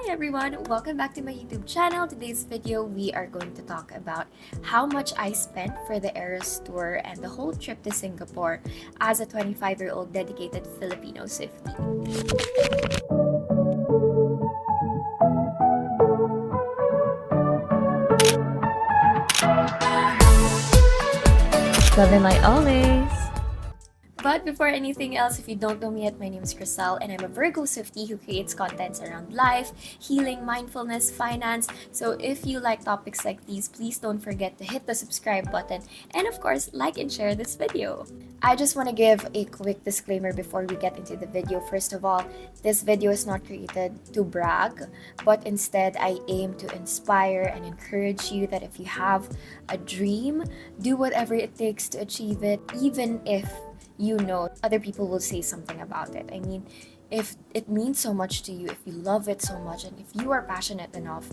Hi everyone, welcome back to my YouTube channel. Today's video, we are going to talk about how much I spent for the Eras tour and the whole trip to Singapore as a 25-year-old dedicated Filipino Swiftie. Love and light always! But before anything else, if you don't know me yet, my name is Crystal and I'm a Virgo Swiftie who creates contents around life, healing, mindfulness, finance. So if you like topics like these, please don't forget to hit the subscribe button and of course, like and share this video. I just want to give a quick disclaimer before we get into the video. First of all, this video is not created to brag, but instead I aim to inspire and encourage you that if you have a dream, do whatever it takes to achieve it, even if you know other people will say something about it. I mean, if it means so much to you, if you love it so much, and if you are passionate enough,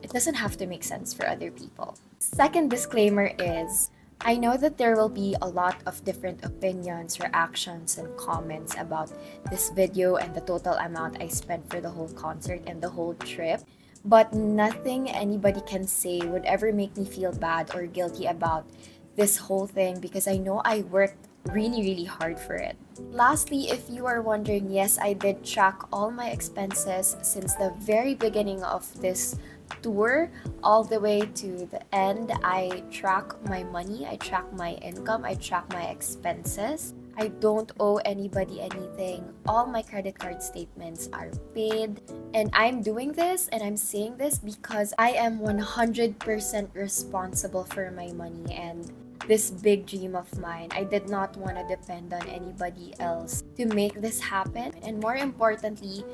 it doesn't have to make sense for other people. Second disclaimer is, I know that there will be a lot of different opinions, reactions, and comments about this video and the total amount I spent for the whole concert and the whole trip. But nothing anybody can say would ever make me feel bad or guilty about this whole thing because I know I worked really hard for it. Lastly, if you are wondering, yes, I did track all my expenses since the very beginning of this tour all the way to the end. I track my money, I track my income, I track my expenses. I don't owe anybody anything. All my credit card statements are paid. And I'm doing this and I'm saying this because I am 100% responsible for my money and this big dream of mine. I did not want to depend on anybody else to make this happen. And more importantly,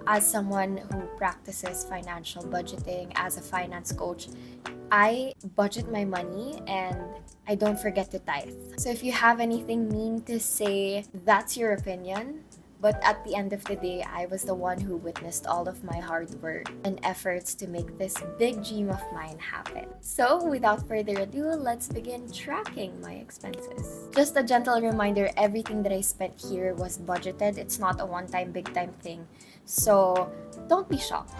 as someone who practices financial budgeting, as a finance coach, I budget my money and I don't forget to tithe. So if you have anything mean to say, that's your opinion. But at the end of the day, I was the one who witnessed all of my hard work and efforts to make this big dream of mine happen. So without further ado, let's begin tracking my expenses. Just a gentle reminder, everything that I spent here was budgeted. It's not a one-time, big-time thing. So don't be shocked.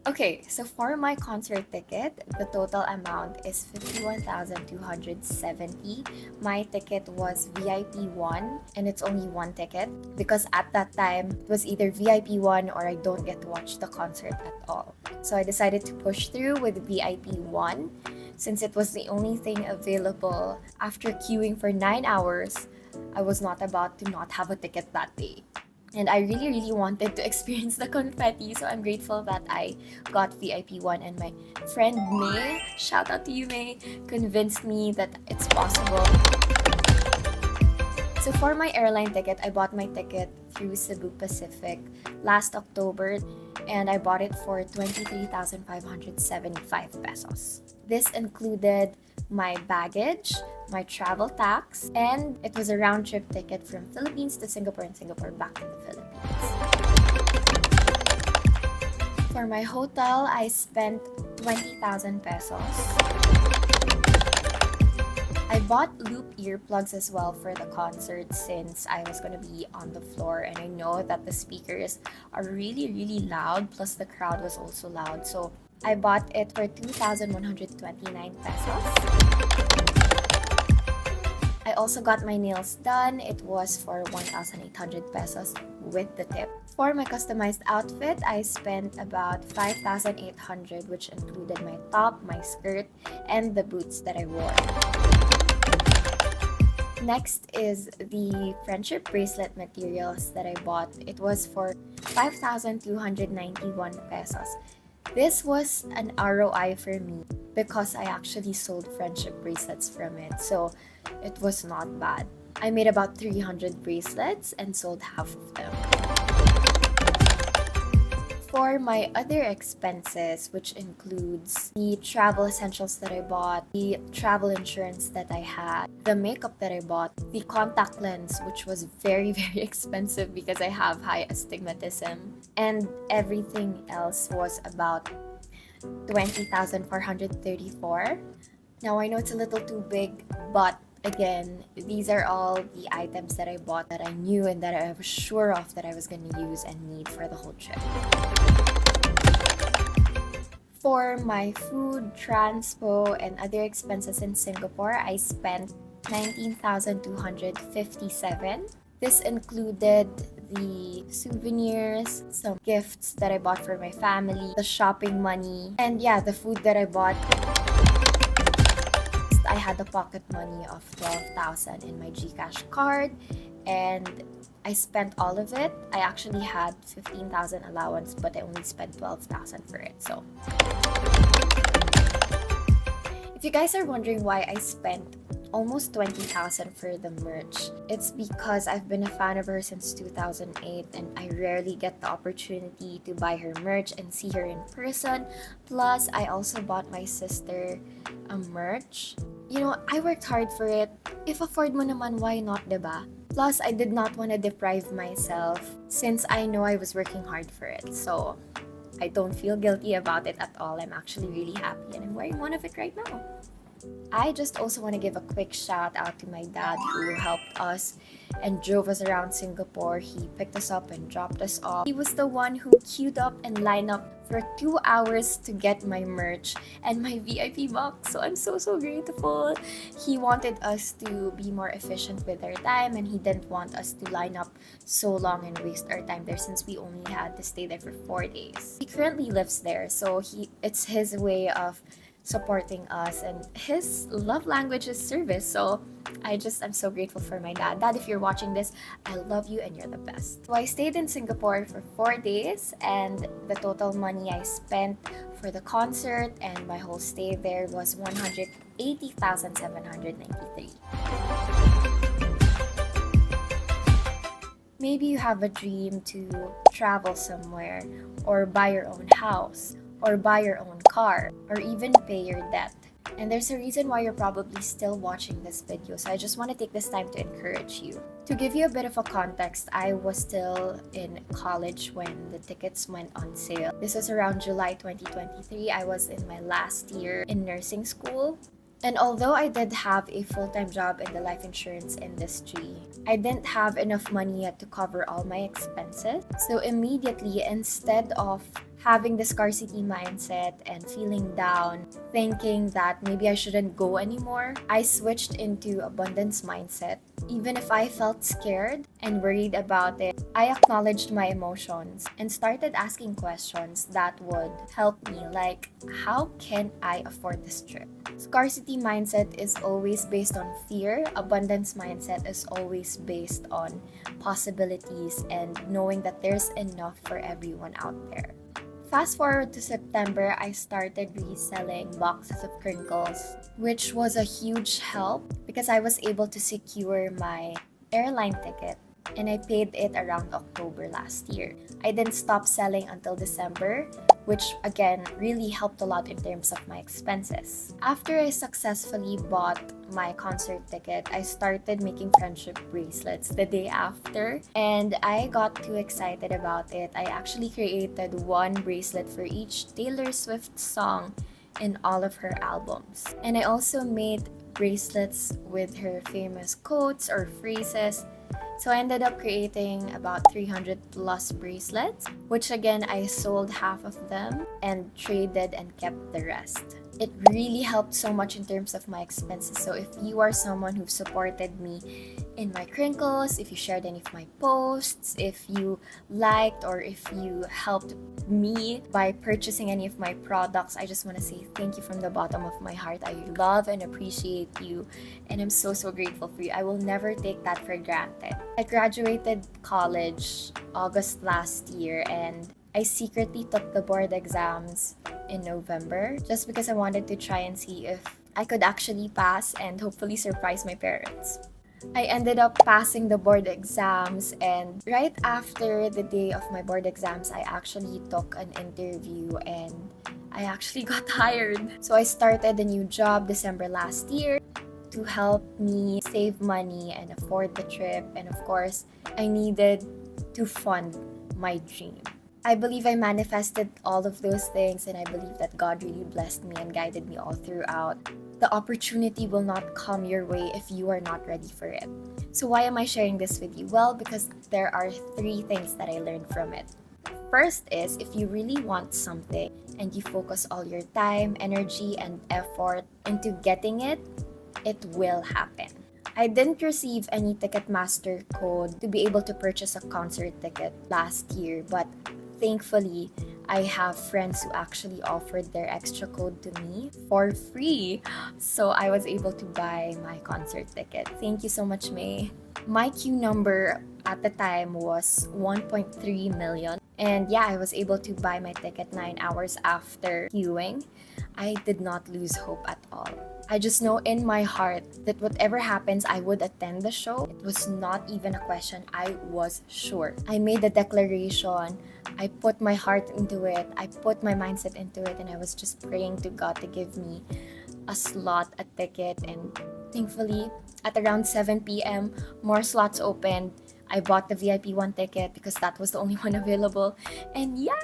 Okay, so for my concert ticket, the total amount is 51,270. My ticket was VIP 1 and it's only one ticket because at that time it was either VIP 1 or I don't get to watch the concert at all. So I decided to push through with VIP 1 since it was the only thing available. After queuing for 9 hours, I was not about to not have a ticket that day. And I really wanted to experience the confetti, so I'm grateful that I got VIP 1 and my friend May, shout out to you May, convinced me that it's possible. So for my airline ticket, I bought my ticket through Cebu Pacific last October and I bought it for 23,575 pesos. This included my baggage, my travel tax, and it was a round-trip ticket from Philippines to Singapore and Singapore back to the Philippines. For my hotel, I spent 20,000 pesos. I bought loop earplugs as well for the concert since I was going to be on the floor and I know that the speakers are really loud, plus the crowd was also loud. So I bought it for 2,129 pesos. I also got my nails done. It was for 1,800 pesos with the tip. For my customized outfit, I spent about 5,800, which included my top, my skirt, and the boots that I wore. Next is the friendship bracelet materials that I bought. It was for 5,291 pesos. This was an ROI for me because I actually sold friendship bracelets from it, so it was not bad. I made about 300 bracelets and sold half of them. For my other expenses, which includes the travel essentials that I bought, the travel insurance that I had, the makeup that I bought, the contact lens, which was very expensive because I have high astigmatism, and everything else was about 20,434. Now I know it's a little too big, but Again, these are all the items that I bought that I knew and that I was sure of that I was going to use and need for the whole trip. For my food, transpo, and other expenses in Singapore, I spent 19,257. This included the souvenirs, some gifts that I bought for my family, the shopping money, and yeah, the food that I bought. I had a pocket money of 12,000 in my GCash card, and I spent all of it. I actually had 15,000 allowance, but I only spent 12,000 for it. So if you guys are wondering why I spent almost 20,000 for the merch, it's because I've been a fan of her since 2008 and I rarely get the opportunity to buy her merch and see her in person. Plus, I also bought my sister a merch. You know, I worked hard for it. If afford mo naman, why not, diba? Plus, I did not want to deprive myself since I know I was working hard for it. So, I don't feel guilty about it at all. I'm actually really happy and I'm wearing one of it right now. I just also want to give a quick shout out to my dad who helped us and drove us around Singapore. He picked us up and dropped us off. He was the one who queued up and lined up for 2 hours to get my merch and my VIP box. So I'm so grateful. He wanted us to be more efficient with our time and he didn't want us to line up so long and waste our time there since we only had to stay there for 4 days. He currently lives there, so it's his way of supporting us and his love language is service. So I'm so grateful for my dad. Dad, if you're watching this, I love you and you're the best. So I stayed in Singapore for 4 days and the total money I spent for the concert and my whole stay there was 180,793. Maybe you have a dream to travel somewhere or buy your own house or buy your own car, or even pay your debt. And there's a reason why you're probably still watching this video, so I just want to take this time to encourage you. To give you a bit of a context, I was still in college when the tickets went on sale. This was around July 2023. I was in my last year in nursing school. And although I did have a full-time job in the life insurance industry, I didn't have enough money yet to cover all my expenses. So immediately, instead of having the scarcity mindset and feeling down, thinking that maybe I shouldn't go anymore, I switched into abundance mindset. Even if I felt scared and worried about it, I acknowledged my emotions and started asking questions that would help me, like, how can I afford this trip? Scarcity mindset is always based on fear. Abundance mindset is always based on possibilities and knowing that there's enough for everyone out there. Fast forward to September, I started reselling boxes of crinkles, which was a huge help because I was able to secure my airline ticket and I paid it around October last year. I didn't stop selling until December, which again really helped a lot in terms of my expenses. After I successfully bought my concert ticket, I started making friendship bracelets the day after and I got too excited about it. I actually created one bracelet for each Taylor Swift song in all of her albums. And I also made bracelets with her famous quotes or phrases. So I ended up creating about 300 plus bracelets, which again, I sold half of them and traded and kept the rest. It really helped so much in terms of my expenses. So if you are someone who supported me in my crinkles, if you shared any of my posts, if you liked or if you helped me by purchasing any of my products, I just want to say thank you from the bottom of my heart. I love and appreciate you and I'm so grateful for you. I will never take that for granted. I graduated college August last year and I secretly took the board exams in November just because I wanted to try and see if I could actually pass and hopefully surprise my parents. I ended up passing the board exams and right after the day of my board exams, I actually took an interview and I actually got hired. So I started a new job December last year to help me save money and afford the trip, and of course, I needed to fund my dream. I believe I manifested all of those things, and I believe that God really blessed me and guided me all throughout. The opportunity will not come your way if you are not ready for it. So, why am I sharing this with you? Well, because there are 3 things that I learned from it. First is, if you really want something and you focus all your time, energy, and effort into getting it, it will happen. I didn't receive any Ticketmaster code to be able to purchase a concert ticket last year, but thankfully, I have friends who actually offered their extra code to me for free. So I was able to buy my concert ticket. Thank you so much, May. My queue number at the time was 1.3 million. And yeah, I was able to buy my ticket 9 hours after queuing. I did not lose hope at all. I just know in my heart that whatever happens, I would attend the show. It was not even a question. I was sure. I made a declaration. I put my heart into it. I put my mindset into it. And I was just praying to God to give me a slot, a ticket. And thankfully, at around 7 p.m., more slots opened. I bought the VIP 1 ticket because that was the only one available. And yeah,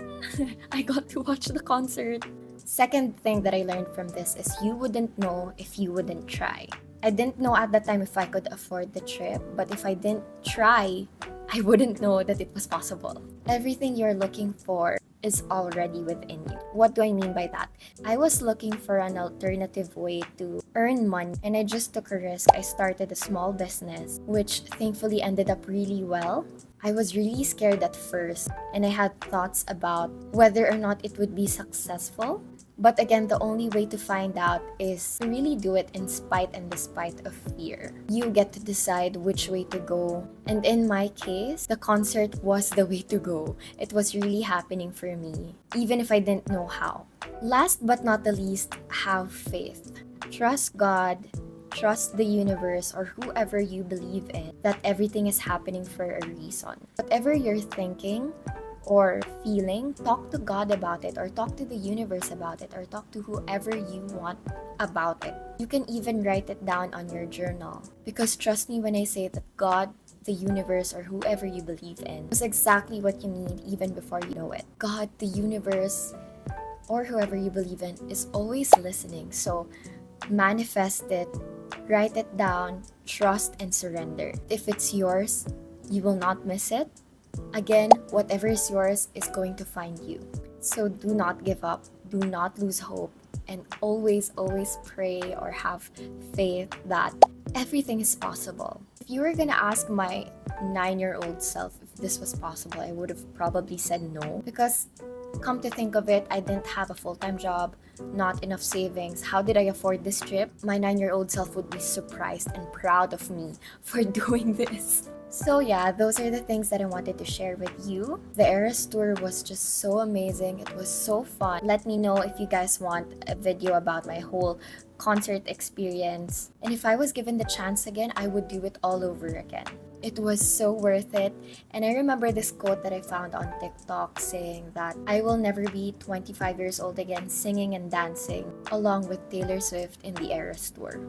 I got to watch the concert. Second thing that I learned from this is you wouldn't know if you wouldn't try. I didn't know at that time if I could afford the trip, but if I didn't try, I wouldn't know that it was possible. Everything you're looking for is already within you. What do I mean by that? I was looking for an alternative way to earn money, and I just took a risk. I started a small business, which thankfully ended up really well. I was really scared at first, and I had thoughts about whether or not it would be successful. But again, the only way to find out is to really do it in spite and despite of fear. You get to decide which way to go. And in my case, the concert was the way to go. It was really happening for me, even if I didn't know how. Last but not the least, have faith. Trust God, trust the universe or whoever you believe in, that everything is happening for a reason. Whatever you're thinking, or feeling, talk to God about it, or talk to the universe about it, or talk to whoever you want about it. You can even write it down on your journal. Because trust me when I say that God, the universe, or whoever you believe in is exactly what you need even before you know it. God, the universe, or whoever you believe in is always listening. So manifest it, write it down, trust and surrender. If it's yours, you will not miss it. Again, whatever is yours is going to find you. So do not give up, do not lose hope, and always, always pray or have faith that everything is possible. If you were gonna ask my 9-year-old self if this was possible, I would have probably said no. Because come to think of it, I didn't have a full-time job, not enough savings. How did I afford this trip? My 9-year-old self would be surprised and proud of me for doing this. So yeah, those are the things that I wanted to share with you. The Eras tour was just so amazing. It was so fun. Let me know if you guys want a video about my whole concert experience. And if I was given the chance again, I would do it all over again. It was so worth it. And I remember this quote that I found on TikTok saying that I will never be 25 years old again singing and dancing along with Taylor Swift in the Eras tour.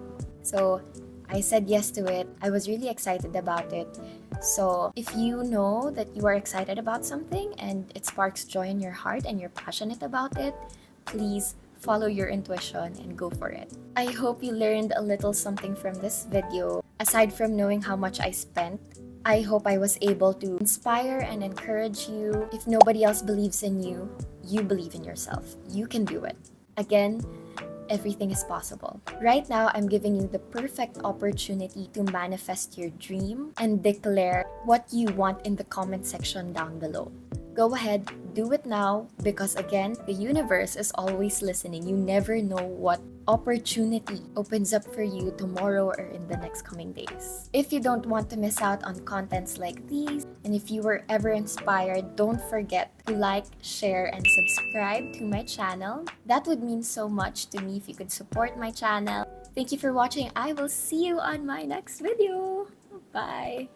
So I said yes to it. I was really excited about it. So if you know that you are excited about something and it sparks joy in your heart and you're passionate about it, please follow your intuition and go for it. I hope you learned a little something from this video. Aside from knowing how much I spent, I hope I was able to inspire and encourage you. If nobody else believes in you, you believe in yourself. You can do it. Again, everything is possible. Right now, I'm giving you the perfect opportunity to manifest your dream and declare what you want in the comment section down below. Go ahead, do it now, because again, the universe is always listening. You never know what opportunity opens up for you tomorrow or in the next coming days. If you don't want to miss out on contents like these, and if you were ever inspired, don't forget to like, share, and subscribe to my channel. That would mean so much to me if you could support my channel. Thank you for watching. I will see you on my next video. Bye!